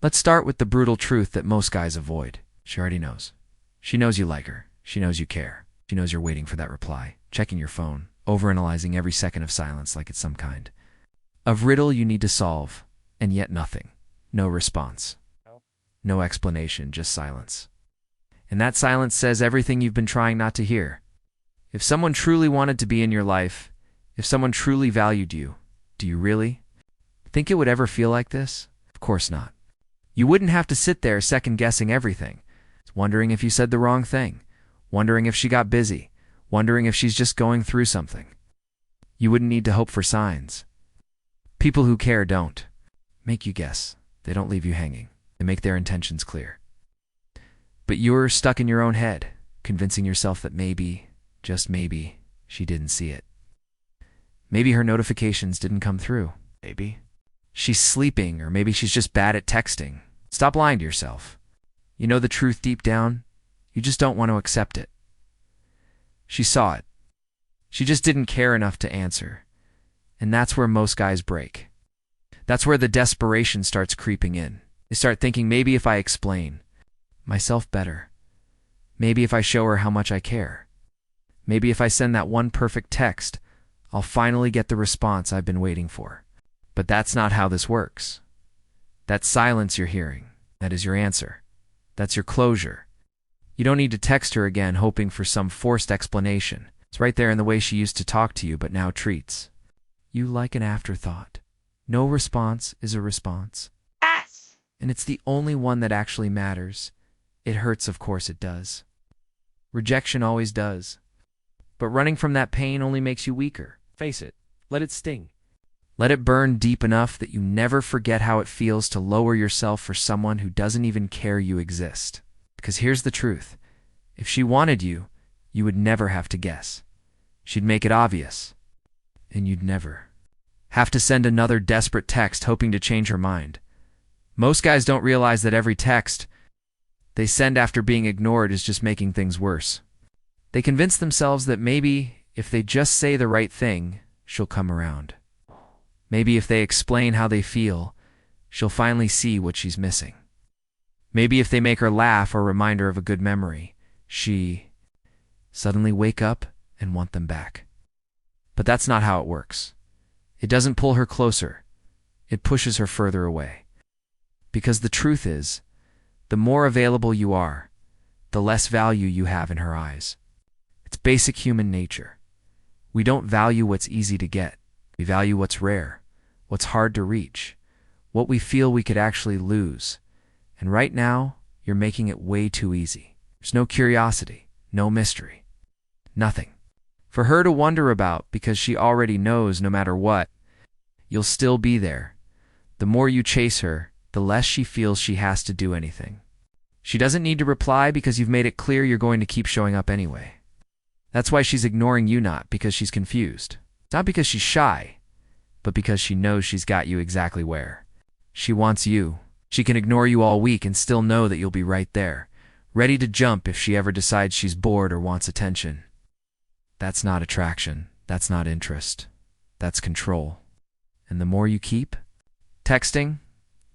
Let's start with the brutal truth that most guys avoid. She already knows. She knows you like her. She knows you care. She knows you're waiting for that reply, checking your phone, overanalyzing every second of silence like it's some kind of riddle you need to solve, and yet nothing. No response. No explanation, just silence. And that silence says everything you've been trying not to hear. If someone truly wanted to be in your life, if someone truly valued you, do you really think it would ever feel like this? Of course not. You wouldn't have to sit there second-guessing everything, wondering if you said the wrong thing, wondering if she got busy, wondering if she's just going through something. You wouldn't need to hope for signs. People who care don't make you guess. They don't leave you hanging. They make their intentions clear. But you're stuck in your own head, convincing yourself that maybe, just maybe, she didn't see it. Maybe her notifications didn't come through. Maybe she's sleeping, or maybe she's just bad at texting. Stop lying to yourself. You know the truth deep down. You just don't want to accept it. She saw it. She just didn't care enough to answer. And that's where most guys break. That's where the desperation starts creeping in. They start thinking, maybe if I explain myself better, maybe if I show her how much I care, maybe if I send that one perfect text, I'll finally get the response I've been waiting for. But that's not how this works. That silence you're hearing, that is your answer. That's your closure. You don't need to text her again hoping for some forced explanation. It's right there in the way she used to talk to you but now treats you like an afterthought. No response is a response. Yes! And it's the only one that actually matters. It hurts, of course it does. Rejection always does. But running from that pain only makes you weaker. Face it. Let it sting. Let it burn deep enough that you never forget how it feels to lower yourself for someone who doesn't even care you exist. Because here's the truth. If she wanted you, you would never have to guess. She'd make it obvious. And you'd never have to send another desperate text hoping to change her mind. Most guys don't realize that every text they send after being ignored is just making things worse. They convince themselves that maybe if they just say the right thing, she'll come around. Maybe if they explain how they feel, she'll finally see what she's missing. Maybe if they make her laugh or remind her of a good memory, she suddenly wake up and want them back. But that's not how it works. It doesn't pull her closer. It pushes her further away. Because the truth is, the more available you are, the less value you have in her eyes. It's basic human nature. We don't value what's easy to get. We value what's rare, what's hard to reach, what we feel we could actually lose. And right now, you're making it way too easy. There's no curiosity, no mystery, nothing for her to wonder about because she already knows no matter what, you'll still be there. The more you chase her, the less she feels she has to do anything. She doesn't need to reply because you've made it clear you're going to keep showing up anyway. That's why she's ignoring you, not because she's confused. It's not because she's shy, but because she knows she's got you exactly where. She wants you. She can ignore you all week and still know that you'll be right there, ready to jump if she ever decides she's bored or wants attention. That's not attraction. That's not interest. That's control. And the more you keep texting,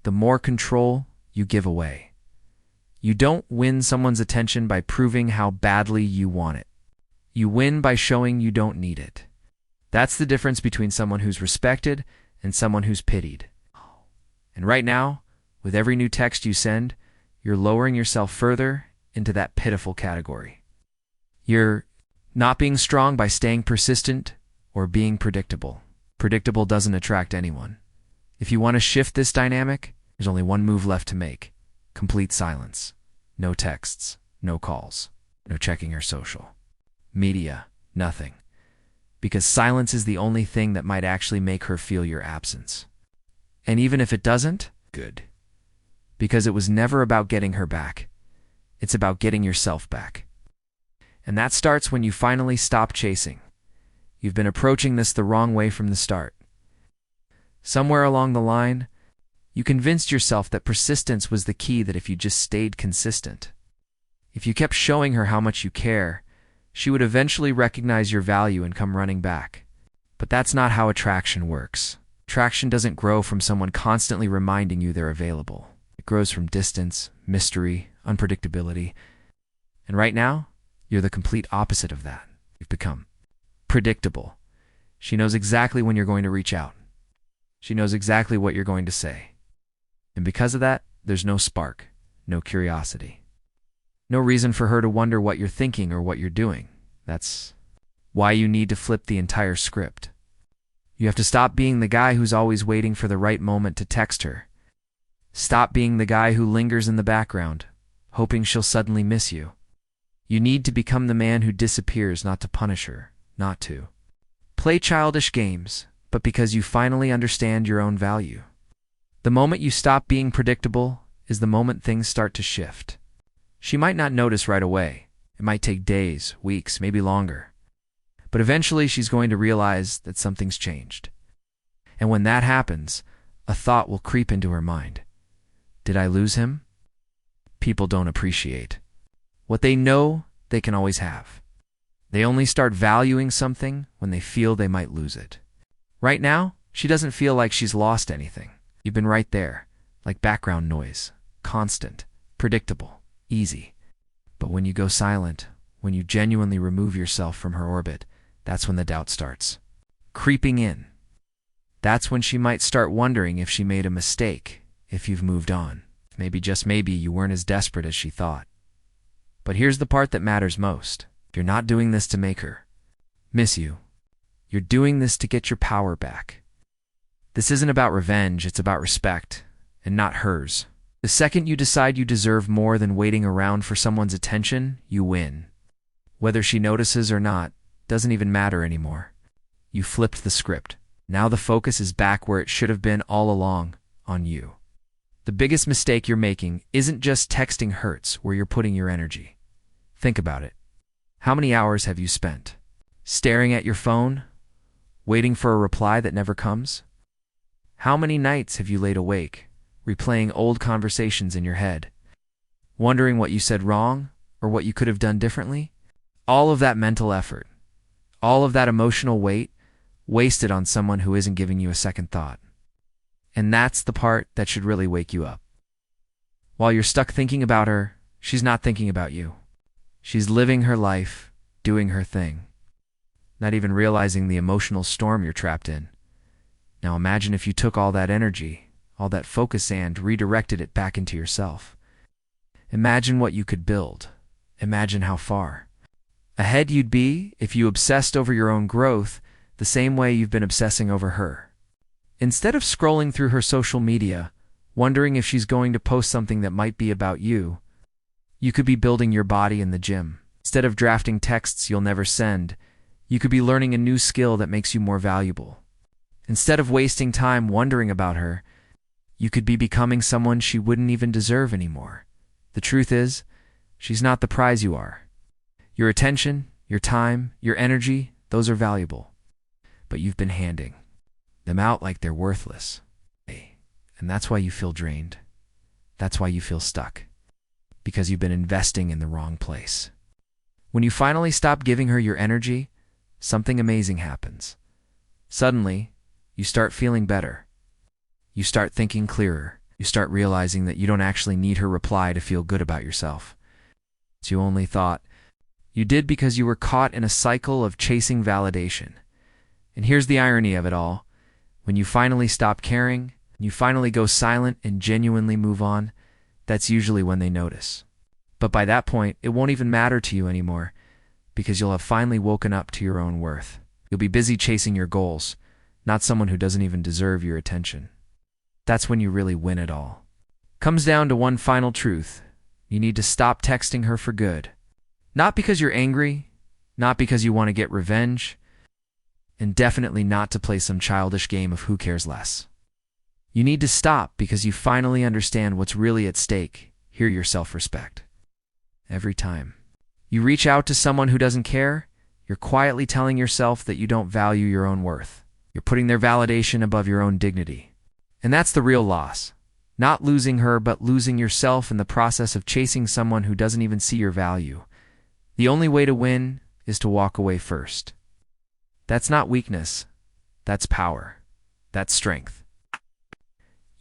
the more control you give away. You don't win someone's attention by proving how badly you want it. You win by showing you don't need it. That's the difference between someone who's respected and someone who's pitied. And right now, with every new text you send, you're lowering yourself further into that pitiful category. You're not being strong by staying persistent or being predictable. Predictable doesn't attract anyone. If you want to shift this dynamic, there's only one move left to make. Complete silence. No texts, no calls, no checking her social media, nothing. Because silence is the only thing that might actually make her feel your absence. And even if it doesn't, good. Because it was never about getting her back. It's about getting yourself back. And that starts when you finally stop chasing. You've been approaching this the wrong way from the start. Somewhere along the line, you convinced yourself that persistence was the key, that if you just stayed consistent, if you kept showing her how much you care, she would eventually recognize your value and come running back. But that's not how attraction works. Attraction doesn't grow from someone constantly reminding you they're available. It It grows from distance, mystery, unpredictability. And right now, you're the complete opposite of that. You've become predictable. She knows exactly when you're going to reach out. She knows exactly what you're going to say. And because of that, there's no spark, no curiosity. No reason for her to wonder what you're thinking or what you're doing. That's why you need to flip the entire script. You have to stop being the guy who's always waiting for the right moment to text her. Stop being the guy who lingers in the background, hoping she'll suddenly miss you. You need to become the man who disappears not to punish her, not to play childish games, but because you finally understand your own value. The moment you stop being predictable is the moment things start to shift. She might not notice right away. It might take days, weeks, maybe longer. But eventually she's going to realize that something's changed. And when that happens, a thought will creep into her mind. Did I lose him? People don't appreciate what they know they can always have. They only start valuing something when they feel they might lose it. Right now, she doesn't feel like she's lost anything. You've been right there, like background noise, constant, predictable, easy. But when you go silent, when you genuinely remove yourself from her orbit, that's when the doubt starts creeping in. That's when she might start wondering if she made a mistake, if you've moved on. Maybe, just maybe, you weren't as desperate as she thought. But here's the part that matters most. You're not doing this to make her miss you. You're doing this to get your power back. This isn't about revenge, it's about respect, and not hers. The second you decide you deserve more than waiting around for someone's attention, you win. Whether she notices or not doesn't even matter anymore. You flipped the script. Now the focus is back where it should have been all along, on you. The biggest mistake you're making isn't just texting hurts where you're putting your energy. Think about it. How many hours have you spent staring at your phone, waiting for a reply that never comes? How many nights have you laid awake, replaying old conversations in your head, wondering what you said wrong or what you could have done differently? All of that mental effort, all of that emotional weight, wasted on someone who isn't giving you a second thought. And that's the part that should really wake you up. While you're stuck thinking about her, she's not thinking about you. She's living her life, doing her thing, not even realizing the emotional storm you're trapped in. Now imagine if you took all that energy, all that focus, and redirected it back into yourself. Imagine what you could build. Imagine how far ahead you'd be if you obsessed over your own growth the same way you've been obsessing over her. Instead of scrolling through her social media, wondering if she's going to post something that might be about you, you could be building your body in the gym. Instead of drafting texts you'll never send, you could be learning a new skill that makes you more valuable. Instead of wasting time wondering about her, you could be becoming someone she wouldn't even deserve anymore. The truth is, she's not the prize you are. Your attention, your time, your energy, those are valuable. But you've been handing them out like they're worthless. And that's why you feel drained. That's why you feel stuck. Because you've been investing in the wrong place. When you finally stop giving her your energy, something amazing happens. Suddenly, you start feeling better. You start thinking clearer. You start realizing that you don't actually need her reply to feel good about yourself. You only thought you did because you were caught in a cycle of chasing validation. And here's the irony of it all. When you finally stop caring, you finally go silent and genuinely move on, that's usually when they notice. But by that point, it won't even matter to you anymore, because you'll have finally woken up to your own worth. You'll be busy chasing your goals, not someone who doesn't even deserve your attention. That's when you really win it all. Comes down to one final truth. You need to stop texting her for good. Not because you're angry, not because you want to get revenge, and definitely not to play some childish game of who cares less. You need to stop because you finally understand what's really at stake. Hear your self-respect. Every time you reach out to someone who doesn't care, you're quietly telling yourself that you don't value your own worth. You're putting their validation above your own dignity. And that's the real loss. Not losing her, but losing yourself in the process of chasing someone who doesn't even see your value. The only way to win is to walk away first. That's not weakness. That's power. That's strength.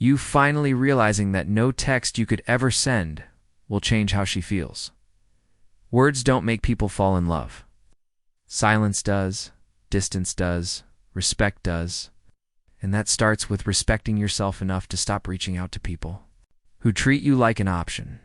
You finally realizing that no text you could ever send will change how she feels. Words don't make people fall in love. Silence does, distance does, respect does. And that starts with respecting yourself enough to stop reaching out to people who treat you like an option.